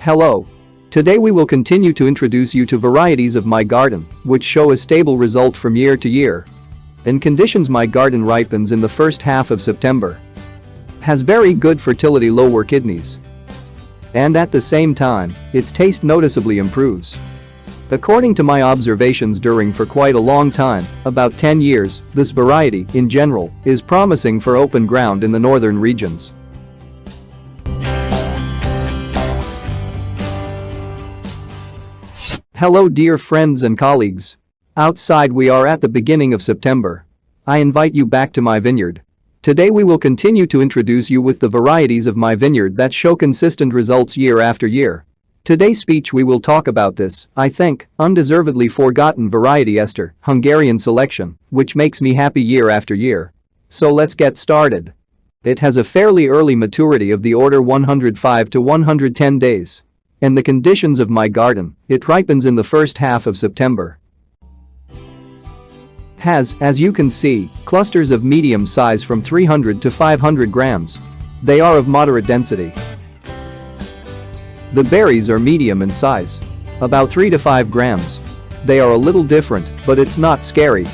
Hello. Today we will continue to introduce you to varieties of my garden, which show a stable result from year to year. In conditions my garden ripens in the first half of September. Has very good fertility, lower kidneys. And at the same time, its taste noticeably improves. According to my observations during for quite a long time, about 10 years, this variety, in general, is promising for open ground in the northern regions. Hello dear friends and colleagues. Outside we are at the beginning of September. I invite you back to my vineyard. Today we will continue to introduce you with the varieties of my vineyard that show consistent results year after year. Today's speech we will talk about this, I think, undeservedly forgotten variety ESTER, Hungarian selection, which makes me happy year after year. So let's get started. It has a fairly early maturity of the order 105 to 110 days. In the conditions of my garden, it ripens in the first half of September. Has, as you can see, clusters of medium size from 300 to 500 grams. They are of moderate density. The berries are medium in size. About 3 to 5 grams. They are a little different, but it's not scary.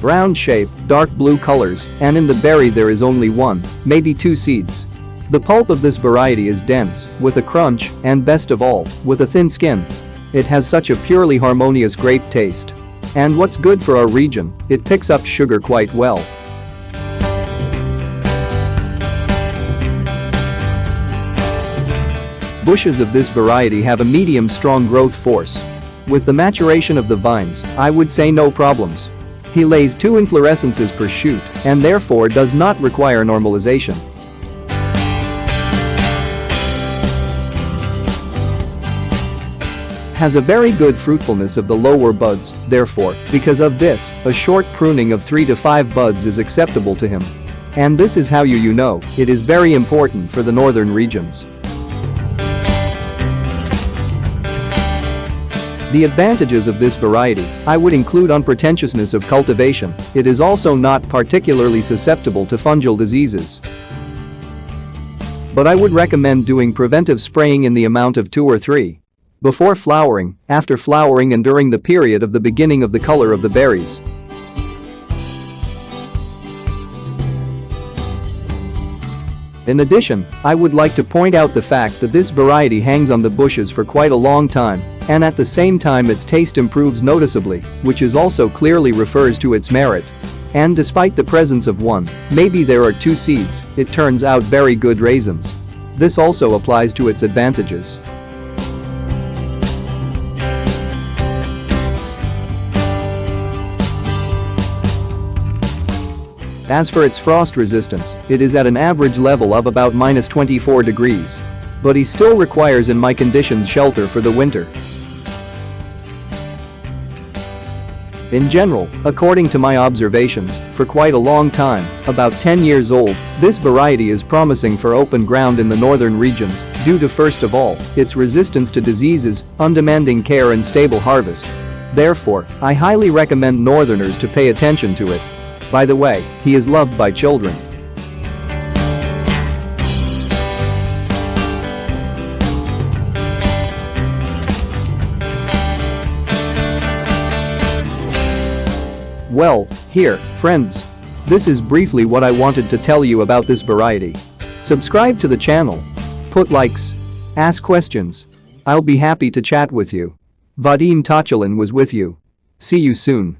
Round shape, dark blue colors, and in the berry there is only one, maybe two seeds. The pulp of this variety is dense, with a crunch, and best of all, with a thin skin. It has such a purely harmonious grape taste. And what's good for our region, it picks up sugar quite well. Bushes of this variety have a medium strong growth force. With the maturation of the vines, I would say no problems. He lays 2 inflorescences per shoot and therefore does not require normalization. Has a very good fruitfulness of the lower buds, therefore, because of this, a short pruning of 3 to 5 buds is acceptable to him. And this is how you know, it is very important for the northern regions. The advantages of this variety, I would include unpretentiousness of cultivation, it is also not particularly susceptible to fungal diseases. But I would recommend doing preventive spraying in the amount of 2 or 3. Before flowering, after flowering and during the period of the beginning of the color of the berries. In addition, I would like to point out the fact that this variety hangs on the bushes for quite a long time, and at the same time its taste improves noticeably, which is also clearly refers to its merit. And despite the presence of one, maybe there are 2 seeds, it turns out very good raisins. This also applies to its advantages. As for its frost resistance, it is at an average level of about -24 degrees. But he still requires in my conditions shelter for the winter. In general, according to my observations, for quite a long time, about 10 years old, this variety is promising for open ground in the northern regions, due to first of all, its resistance to diseases, undemanding care and stable harvest. Therefore, I highly recommend northerners to pay attention to it. By the way, he is loved by children. Well, here, friends. This is briefly what I wanted to tell you about this variety. Subscribe to the channel. Put likes. Ask questions. I'll be happy to chat with you. Vadim Tochelin was with you. See you soon.